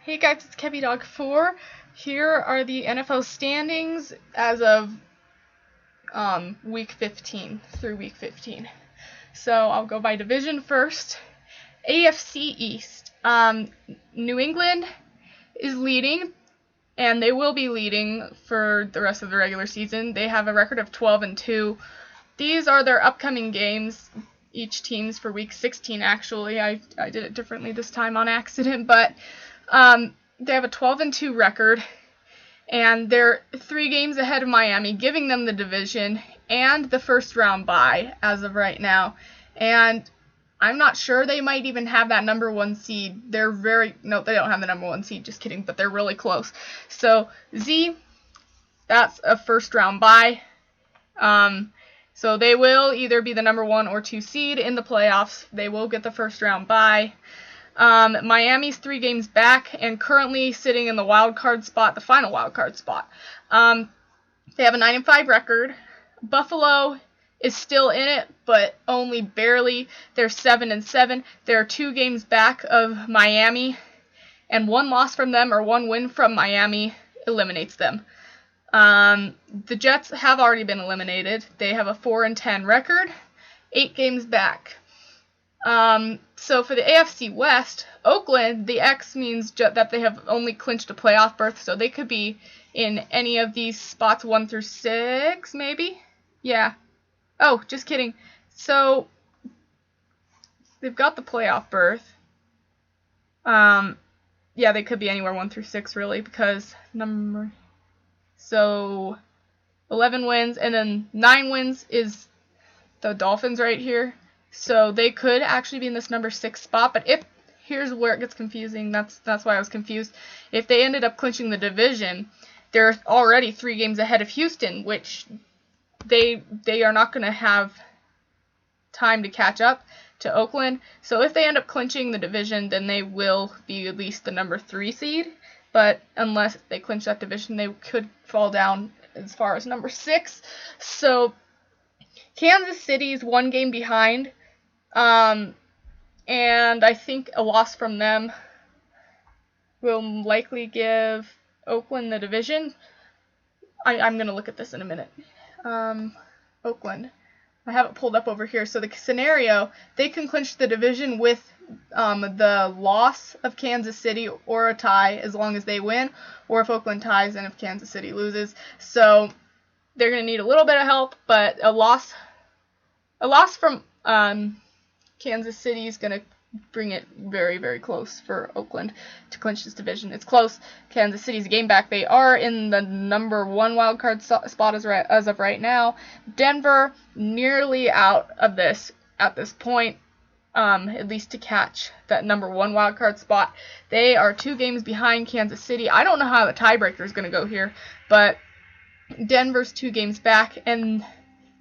Hey guys, it's KevyDog4. Here are the NFL standings as of week 15 through week 15. So I'll go by division first. AFC East. New England is leading, and they will be leading for the rest of the regular season. They have a record of 12-2. These are their upcoming games. Each team's for week 16, actually. I did it differently this time on accident, but they have a 12-2 record, and they're 3 games ahead of Miami, giving them the division and the first round bye as of right now. And I'm not sure they might even have that number 1 seed. They don't have the number 1 seed, just kidding, but they're really close. So that's a first round bye. So they will either be the number 1 or 2 seed in the playoffs. They will get the first round bye. Miami's 3 games back and currently sitting in the wild card spot, the final wild card spot. They have a 9-5 record. Buffalo is still in it, but only barely. They're 7-7. They're 2 games back of Miami, and 1 loss from them or 1 win from Miami eliminates them. The Jets have already been eliminated. They have a 4-10 record, 8 games back. So for the AFC West, Oakland, the X means that they have only clinched a playoff berth, so they could be in any of these spots 1 through 6, maybe? Yeah. Oh, just kidding. So they've got the playoff berth. Yeah, they could be anywhere 1 through 6, really, because so 11 wins, and then 9 wins is the Dolphins right here. So they could actually be in this number 6 spot, but here's where it gets confusing. That's why I was confused. If they ended up clinching the division, they're already 3 games ahead of Houston, which they are not going to have time to catch up to Oakland. So if they end up clinching the division, then they will be at least the number 3 seed. But unless they clinch that division, they could fall down as far as number 6. So Kansas City's 1 game behind. And I think a loss from them will likely give Oakland the division. I'm going to look at this in a minute. Oakland. I have it pulled up over here. So the scenario, they can clinch the division with the loss of Kansas City or a tie as long as they win, or if Oakland ties and if Kansas City loses. So they're going to need a little bit of help, but a loss from Kansas City is going to bring it very, very close for Oakland to clinch this division. It's close. Kansas City's a game back. They are in the number 1 wildcard spot as of right now. Denver nearly out of this at this point, at least to catch that number 1 wildcard spot. They are 2 games behind Kansas City. I don't know how the tiebreaker is going to go here, but Denver's 2 games back, and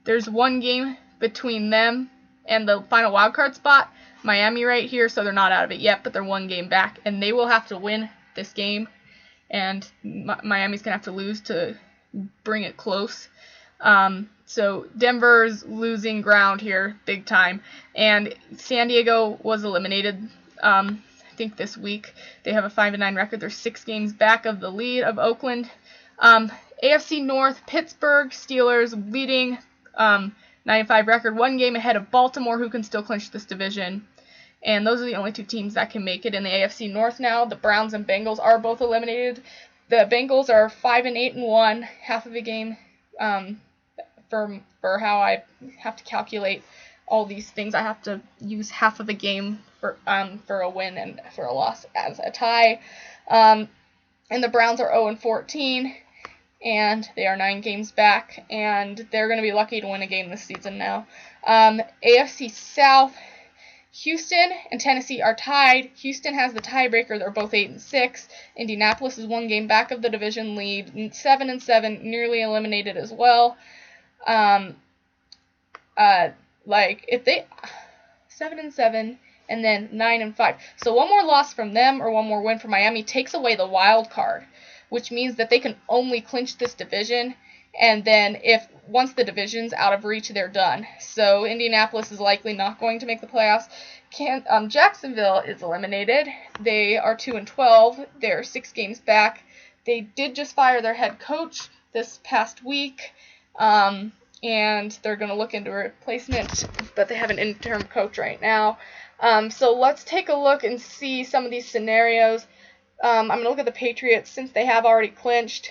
there's 1 game between them and the final wildcard spot, Miami right here, so they're not out of it yet, but they're 1 game back, and they will have to win this game, and Miami's going to have to lose to bring it close. So Denver's losing ground here big time, and San Diego was eliminated, I think this week. They have a 5-9 record. They're 6 games back of the lead of Oakland. AFC North, Pittsburgh Steelers leading, 9-5 record, 1 game ahead of Baltimore, who can still clinch this division. And those are the only 2 teams that can make it in the AFC North now. The Browns and Bengals are both eliminated. The Bengals are 5-8-1, half of a game for how I have to calculate all these things. I have to use half of a game for a win and for a loss as a tie. And the Browns are 0-14. And they are 9 games back, and they're going to be lucky to win a game this season now. AFC South, Houston and Tennessee are tied. Houston has the tiebreaker. They're both 8-6. Indianapolis is 1 game back of the division lead, 7-7, nearly eliminated as well. If they 7-7 and then 9-5. So 1 more loss from them or 1 more win from Miami takes away the wild card, which means that they can only clinch this division And then once the division's out of reach, they're done. So Indianapolis is likely not going to make the playoffs. Jacksonville is eliminated. They are 2-12. They're 6 games back. They did just fire their head coach this past week, and they're going to look into a replacement, but they have an interim coach right now. So let's take a look and see some of these scenarios. I'm going to look at the Patriots since they have already clinched.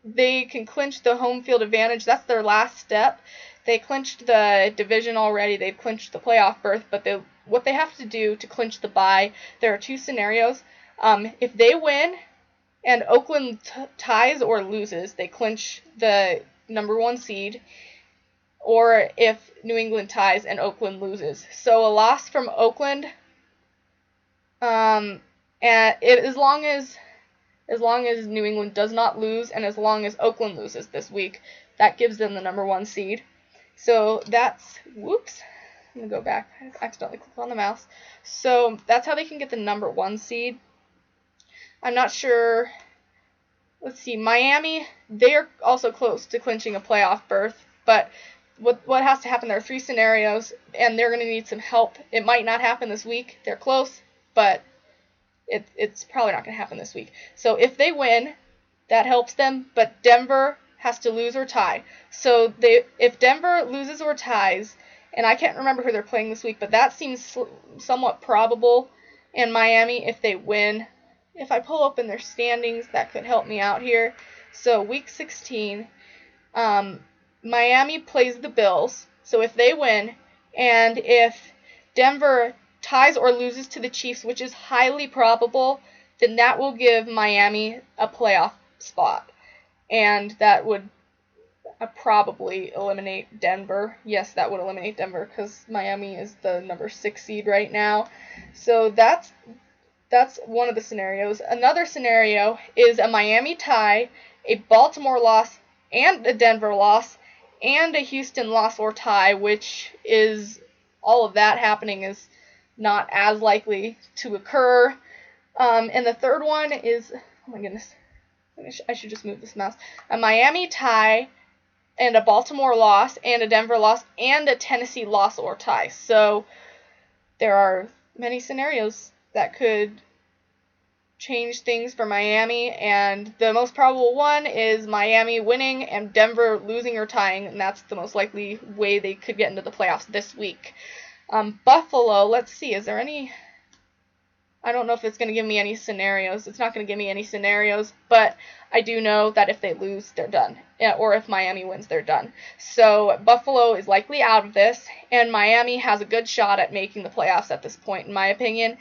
They can clinch the home field advantage. That's their last step. They clinched the division already. They've clinched the playoff berth, but what they have to do to clinch the bye, there are 2 scenarios. If they win and Oakland ties or loses, they clinch the number 1 seed, or if New England ties and Oakland loses. So a loss from Oakland, and as long as New England does not lose, and as long as Oakland loses this week, that gives them the number 1 seed. So that's, whoops, I'm going to go back. I accidentally clicked on the mouse. So that's how they can get the number 1 seed. I'm not sure. Let's see, Miami, they're also close to clinching a playoff berth, but what has to happen, there are 3 scenarios, and they're going to need some help. It might not happen this week. They're close, but it's probably not going to happen this week. So if they win, that helps them, but Denver has to lose or tie. So if Denver loses or ties, and I can't remember who they're playing this week, but that seems somewhat probable, and Miami, if they win, if I pull open their standings, that could help me out here. So week 16, Miami plays the Bills. So if they win, and if Denver ties or loses to the Chiefs, which is highly probable, then that will give Miami a playoff spot. And that would probably eliminate Denver. Yes, that would eliminate Denver because Miami is the number 6 seed right now. So that's one of the scenarios. Another scenario is a Miami tie, a Baltimore loss, and a Denver loss, and a Houston loss or tie, which is all of that happening is not as likely to occur. And the third one is, oh my goodness, I should just move this mouse. A Miami tie, and a Baltimore loss, and a Denver loss, and a Tennessee loss or tie. So there are many scenarios that could change things for Miami, and the most probable one is Miami winning and Denver losing or tying, and that's the most likely way they could get into the playoffs this week. Buffalo, let's see, is there any... I don't know if it's going to give me any scenarios. It's not going to give me any scenarios, but I do know that if they lose, they're done. Or if Miami wins, they're done. So Buffalo is likely out of this, and Miami has a good shot at making the playoffs at this point, in my opinion.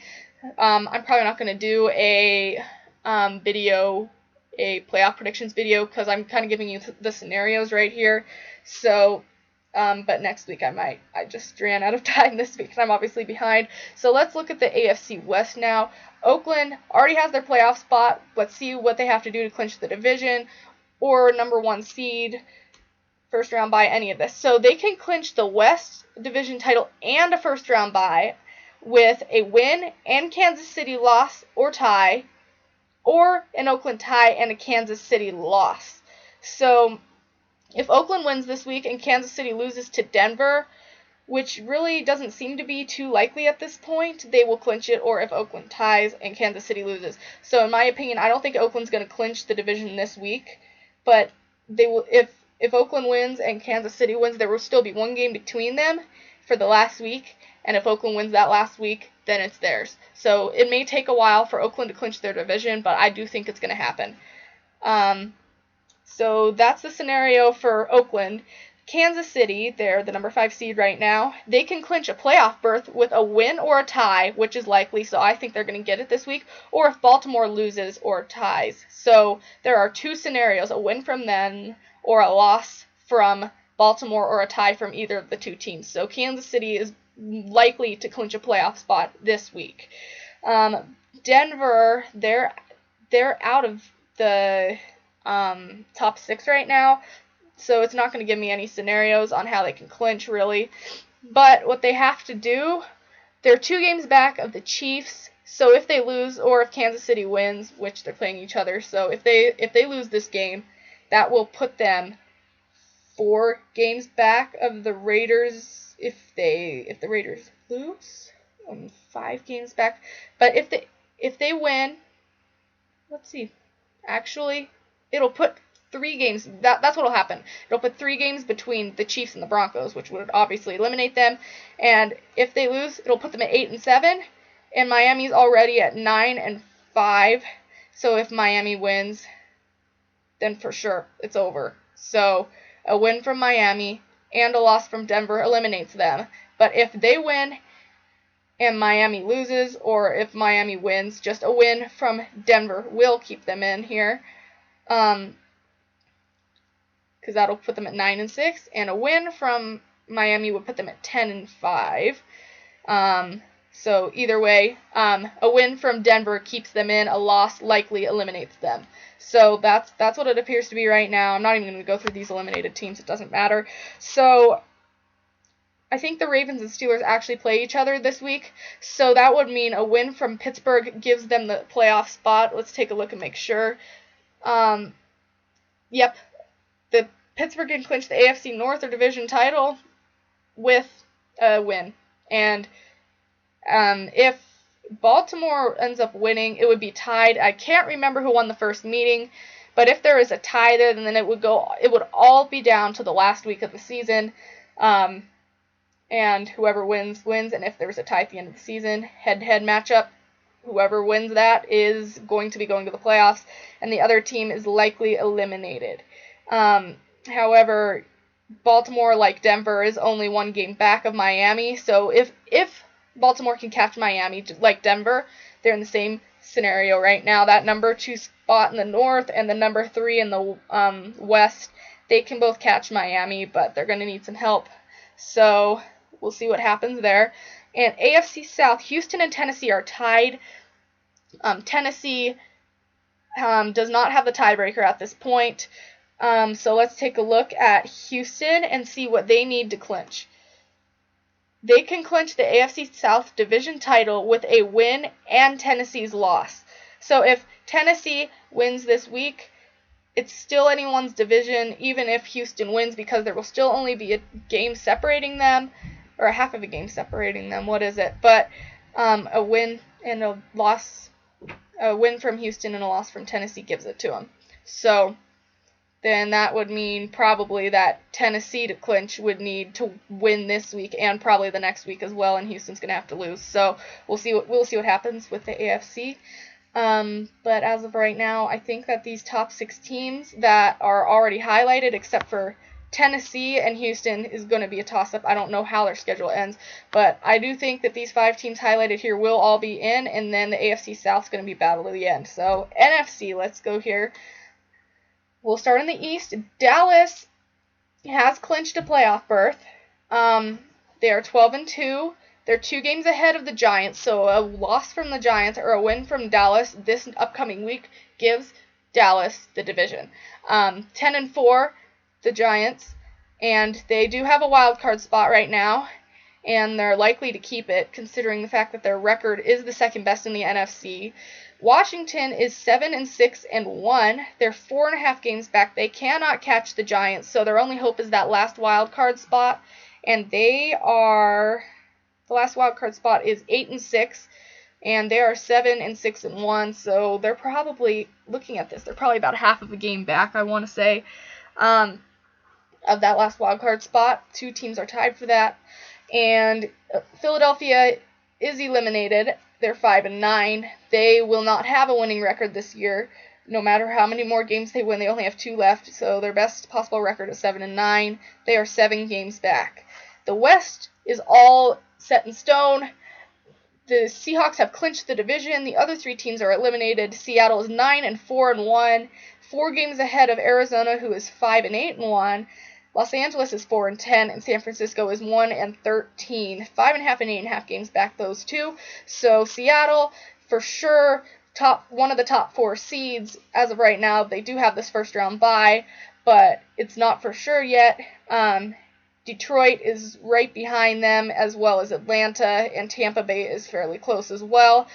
I'm probably not going to do a playoff predictions video, because I'm kind of giving you the scenarios right here. So... but next week I might. I just ran out of time this week, and I'm obviously behind. So let's look at the AFC West now. Oakland already has their playoff spot. Let's see what they have to do to clinch the division, or number 1 seed, first round bye, any of this. So they can clinch the West division title and a first round bye with a win and Kansas City loss or tie, or an Oakland tie and a Kansas City loss. So if Oakland wins this week and Kansas City loses to Denver, which really doesn't seem to be too likely at this point, they will clinch it, or if Oakland ties and Kansas City loses. So in my opinion, I don't think Oakland's going to clinch the division this week, but they will. If Oakland wins and Kansas City wins, there will still be 1 game between them for the last week, and if Oakland wins that last week, then it's theirs. So it may take a while for Oakland to clinch their division, but I do think it's going to happen. So that's the scenario for Oakland. Kansas City, they're the number 5 seed right now. They can clinch a playoff berth with a win or a tie, which is likely, so I think they're going to get it this week, or if Baltimore loses or ties. So there are 2 scenarios, a win from them or a loss from Baltimore or a tie from either of the 2 teams. So Kansas City is likely to clinch a playoff spot this week. Denver, they're out of the top 6 right now, so it's not going to give me any scenarios on how they can clinch, really. But what they have to do, they're 2 games back of the Chiefs, so if they lose, or if Kansas City wins, which they're playing each other, so if they lose this game, that will put them 4 games back of the Raiders if the Raiders lose. 5 games back. But if they win, let's see. Actually, it'll put 3 games. That's what'll happen. It'll put 3 games between the Chiefs and the Broncos, which would obviously eliminate them. And if they lose, it'll put them at 8-7. And Miami's already at 9-5. So if Miami wins, then for sure it's over. So a win from Miami and a loss from Denver eliminates them. But if they win and Miami loses, or if Miami wins, just a win from Denver will keep them in here. Because that'll put them at 9-6, and a win from Miami would put them at 10-5. So either way, a win from Denver keeps them in. A loss likely eliminates them. So that's what it appears to be right now. I'm not even going to go through these eliminated teams. It doesn't matter. So I think the Ravens and Steelers actually play each other this week. So that would mean a win from Pittsburgh gives them the playoff spot. Let's take a look and make sure. Yep. The Pittsburgh can clinch the AFC North or division title with a win. And if Baltimore ends up winning, it would be tied. I can't remember who won the first meeting, but if there is a tie there, then it would all be down to the last week of the season. And whoever wins, wins. And if there's a tie at the end of the season, head-to-head matchup, whoever wins that is going to be going to the playoffs, and the other team is likely eliminated. However, Baltimore, like Denver, is only 1 game back of Miami. So if Baltimore can catch Miami, just like Denver, they're in the same scenario right now. That number 2 spot in the North and the number 3 in the West, they can both catch Miami, but they're going to need some help. So we'll see what happens there. And AFC South, Houston and Tennessee are tied. Tennessee does not have the tiebreaker at this point. So let's take a look at Houston and see what they need to clinch. They can clinch the AFC South division title with a win and Tennessee's loss. So if Tennessee wins this week, it's still anyone's division, even if Houston wins, because there will still only be a game separating them, or a half of a game separating them. What is it? But a win and a loss, a win from Houston and a loss from Tennessee gives it to them. So then that would mean probably that Tennessee to clinch would need to win this week and probably the next week as well, and Houston's going to have to lose. So we'll see what happens with the AFC. But as of right now, I think that these top 6 teams that are already highlighted, except for Tennessee and Houston, is going to be a toss-up. I don't know how their schedule ends, but I do think that these 5 teams highlighted here will all be in, and then the AFC South is going to be battle to the end. So NFC, let's go here. We'll start in the East. Dallas has clinched a playoff berth. They are 12-2. They're 2 games ahead of the Giants, so a loss from the Giants or a win from Dallas this upcoming week gives Dallas the division. 10-4, the Giants, and they do have a wild card spot right now, and they're likely to keep it considering the fact that their record is the second best in the NFC. Washington is 7-6-1. They're 4.5 games back. They cannot catch the Giants, so their only hope is that last wild card spot, and the last wild card spot is 8-6, and they are 7-6-1. So they're probably looking at this. They're probably about half of a game back, I want to say, of that last wild card spot. 2 teams are tied for that, and Philadelphia is eliminated. They're 5-9. They will not have a winning record this year. No matter how many more games they win, they only have 2 left. So their best possible record is 7-9. They are 7 games back. The West is all set in stone. The Seahawks have clinched the division. The other 3 teams are eliminated. Seattle is 9-4-1, 4 games ahead of Arizona, who is 5-8-1. Los Angeles is 4-10, and San Francisco is 1-13. 5.5 and 8.5 games back, those 2. So Seattle, for sure, one of the top 4 seeds as of right now. They do have this first round bye, but it's not for sure yet. Detroit is right behind them, as well as Atlanta, and Tampa Bay is fairly close as well.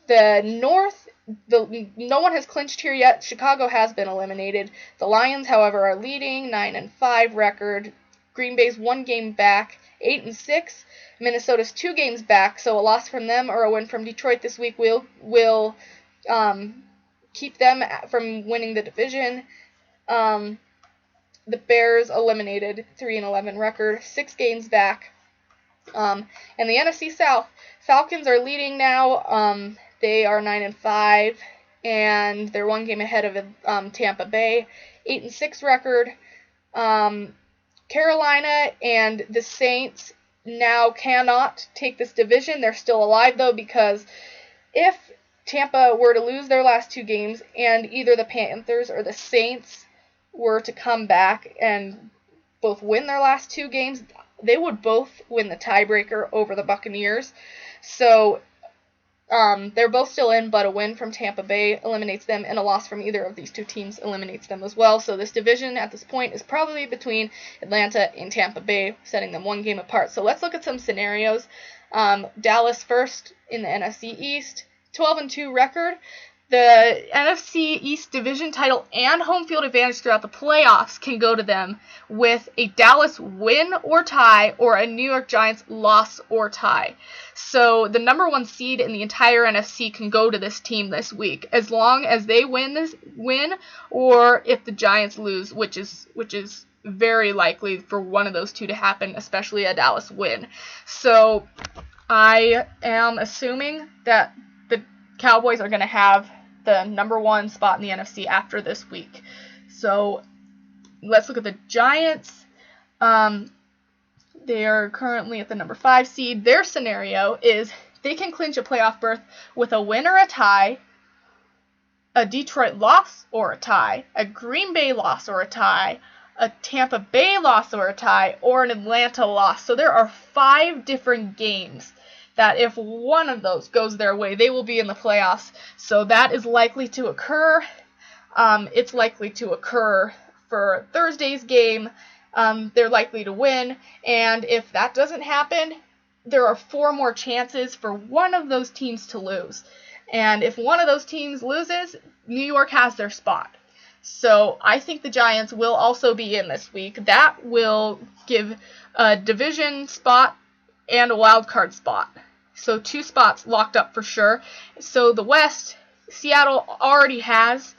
The North, no one has clinched here yet. Chicago has been eliminated. The Lions, however, are leading, 9-5 record. Green Bay's 1 game back, 8-6. Minnesota's 2 games back, so a loss from them or a win from Detroit this week will keep them from winning the division. The Bears eliminated, 3-11 record, 6 games back. And the NFC South, Falcons are leading now. They are 9-5, and they're 1 game ahead of Tampa Bay, 8-6 record. Carolina and the Saints now cannot take this division. They're still alive, though, because if Tampa were to lose their last 2 games and either the Panthers or the Saints were to come back and both win their last 2 games, they would both win the tiebreaker over the Buccaneers. So they're both still in, but a win from Tampa Bay eliminates them, and a loss from either of these 2 teams eliminates them as well. So this division at this point is probably between Atlanta and Tampa Bay, setting them 1 game apart. So let's look at some scenarios. Dallas first in the NFC East, 12-2 record. The NFC East division title and home field advantage throughout the playoffs can go to them with a Dallas win or tie or a New York Giants loss or tie. So the number 1 seed in the entire NFC can go to this team this week as long as they win or if the Giants lose, which is very likely for one of those 2 to happen, especially a Dallas win. So I am assuming that the Cowboys are going to have the number 1 spot in the NFC after this week. So let's look at the Giants. They are currently at the number 5 seed. Their scenario is they can clinch a playoff berth with a win or a tie, a Detroit loss or a tie, a Green Bay loss or a tie, a Tampa Bay loss or a tie, or an Atlanta loss. So there are 5 different games that if one of those goes their way, they will be in the playoffs. So that is likely to occur. It's likely to occur for Thursday's game. They're likely to win. And if that doesn't happen, there are 4 more chances for one of those teams to lose. And if one of those teams loses, New York has their spot. So I think the Giants will also be in this week. That will give a division spot and a wild card spot. So 2 spots locked up for sure. So the West, Seattle already has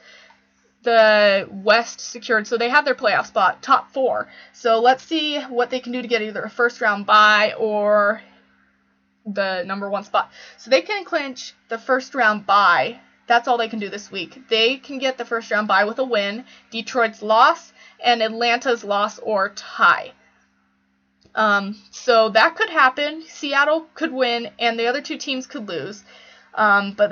the West secured. So they have their playoff spot, top 4. So let's see what they can do to get either a first round bye or the number 1 spot. So they can clinch the first round bye. That's all they can do this week. They can get the first round bye with a win, Detroit's loss, and Atlanta's loss or tie. So that could happen. Seattle could win, and the other 2 teams could lose. But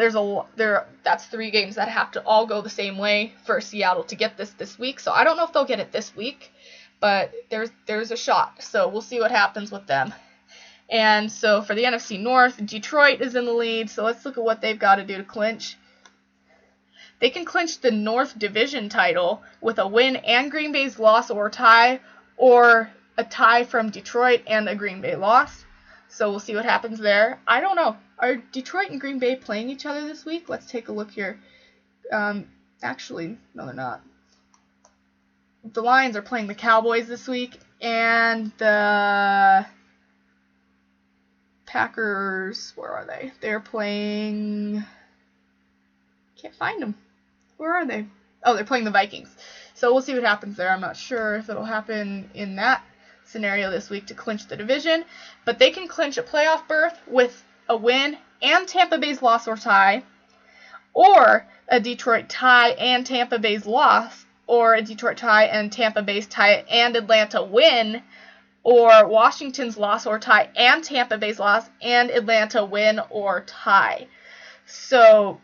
that's 3 games that have to all go the same way for Seattle to get this week. So I don't know if they'll get it this week, but there's a shot. So we'll see what happens with them. And so for the NFC North, Detroit is in the lead. So let's look at what they've got to do to clinch. They can clinch the North Division title with a win and Green Bay's loss or tie, or a tie from Detroit and a Green Bay loss. So we'll see what happens there. I don't know. Are Detroit and Green Bay playing each other this week? Let's take a look here. Actually, no, they're not. The Lions are playing the Cowboys this week, and the Packers, where are they? They're playing... Can't find them. Where are they? Oh, they're playing the Vikings. So we'll see what happens there. I'm not sure if it'll happen in that scenario this week to clinch the division, but they can clinch a playoff berth with a win and Tampa Bay's loss or tie, or a Detroit tie and Tampa Bay's loss, or a Detroit tie and Tampa Bay's tie and Atlanta win, or Washington's loss or tie and Tampa Bay's loss and Atlanta win or tie. So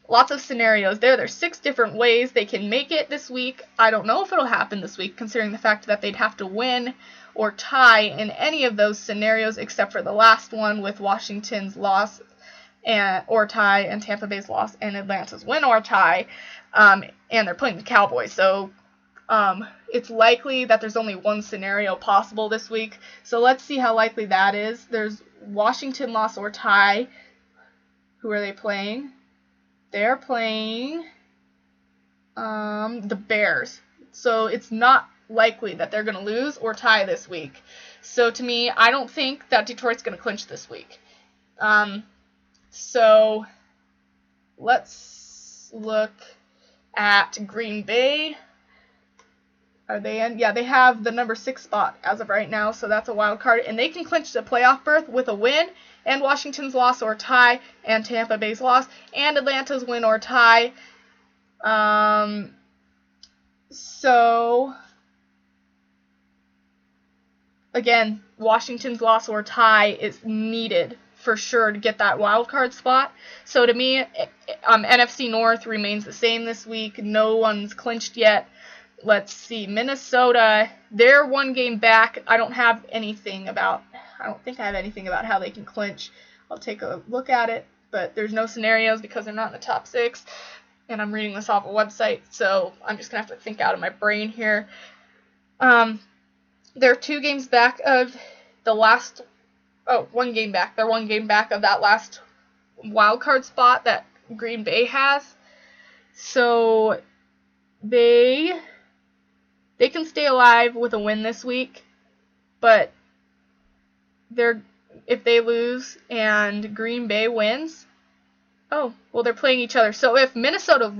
lots of scenarios there. There's 6 different ways they can make it this week. I don't know if it'll happen this week, considering the fact that they'd have to win or tie in any of those scenarios except for the last one with Washington's loss or tie and Tampa Bay's loss and Atlanta's win or tie. And they're playing the Cowboys. So it's likely that there's only one scenario possible this week. So let's see how likely that is. There's Washington loss or tie. Who are they playing? They're playing the Bears. So it's not likely that they're going to lose or tie this week. So to me, I don't think that Detroit's going to clinch this week. So let's look at Green Bay. Are they in? Yeah, they have the number 6 spot as of right now, so that's a wild card. And they can clinch the playoff berth with a win, and Washington's loss or tie, and Tampa Bay's loss, and Atlanta's win or tie. So, again, Washington's loss or tie is needed for sure to get that wild card spot. So to me, NFC North remains the same this week. No one's clinched yet. Let's see, Minnesota, they're 1 game back. I don't think I have anything about how they can clinch. I'll take a look at it, but there's no scenarios because they're not in the top 6, and I'm reading this off a website, so I'm just going to have to think out of my brain here. They're 2 games back of the last, 1 game back. They're 1 game back of that last wild card spot that Green Bay has. So they can stay alive with a win this week, but if they lose and Green Bay wins, they're playing each other. So if Minnesota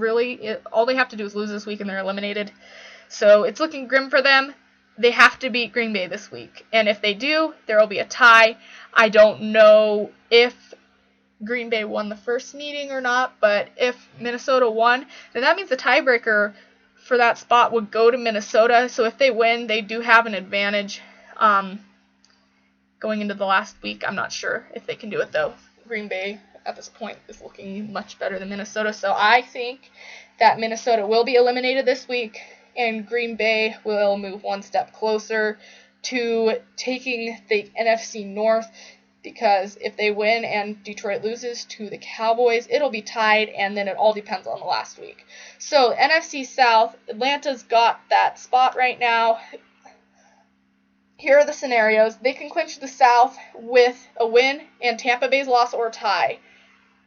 all they have to do is lose this week and they're eliminated. So it's looking grim for them. They have to beat Green Bay this week. And if they do, there will be a tie. I don't know if Green Bay won the first meeting or not, but if Minnesota won, then that means the tiebreaker for that spot would go to Minnesota. So if they win, they do have an advantage going into the last week. I'm not sure if they can do it, though. Green Bay at this point is looking much better than Minnesota. So I think that Minnesota will be eliminated this week, and Green Bay will move 1 step closer to taking the NFC North, because if they win and Detroit loses to the Cowboys, it'll be tied, and then it all depends on the last week. So NFC South, Atlanta's got that spot right now. Here are the scenarios. They can clinch the South with a win and Tampa Bay's loss or tie,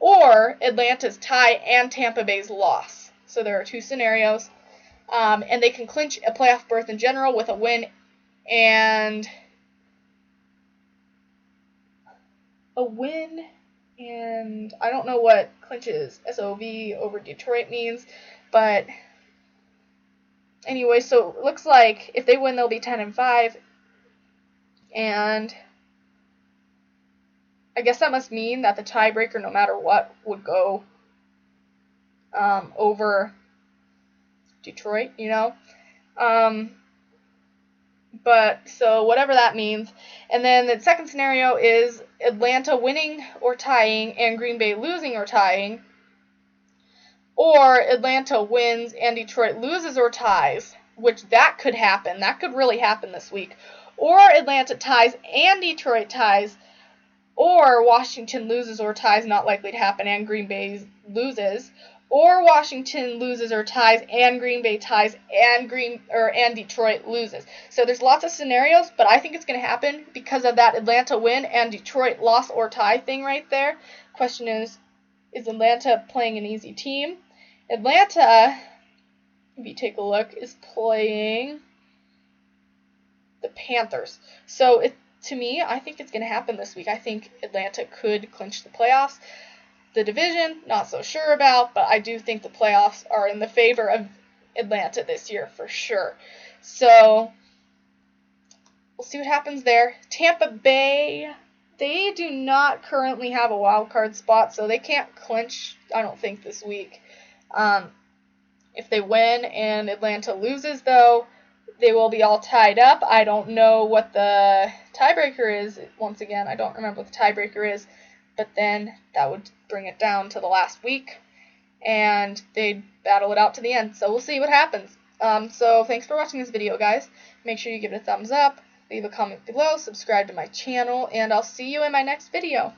or Atlanta's tie and Tampa Bay's loss. So there are 2 scenarios. And they can clinch a playoff berth in general with a win and I don't know what clinches SOV over Detroit means, but anyway, so it looks like if they win, they'll be 10-5, and I guess that must mean that the tiebreaker, no matter what, would go over Detroit, But so whatever that means. And then the second scenario is Atlanta winning or tying and Green Bay losing or tying, or Atlanta wins and Detroit loses or ties, which that could happen. That could really happen this week. Or Atlanta ties and Detroit ties, or Washington loses or ties, not likely to happen, and Green Bay loses. Or Washington loses or ties and Green Bay ties and Detroit loses. So there's lots of scenarios, but I think it's going to happen because of that Atlanta win and Detroit loss or tie thing right there. Question is Atlanta playing an easy team? Atlanta, if you take a look, is playing the Panthers. So to me, I think it's going to happen this week. I think Atlanta could clinch the playoffs. The division, not so sure about, but I do think the playoffs are in the favor of Atlanta this year for sure. So we'll see what happens there. Tampa Bay, they do not currently have a wild card spot, so they can't clinch, I don't think, this week. If they win and Atlanta loses, though, they will be all tied up. I don't know what the tiebreaker is. Once again, I don't remember what the tiebreaker is. But then that would bring it down to the last week, and they'd battle it out to the end. So we'll see what happens. So thanks for watching this video, guys. Make sure you give it a thumbs up, leave a comment below, subscribe to my channel, and I'll see you in my next video.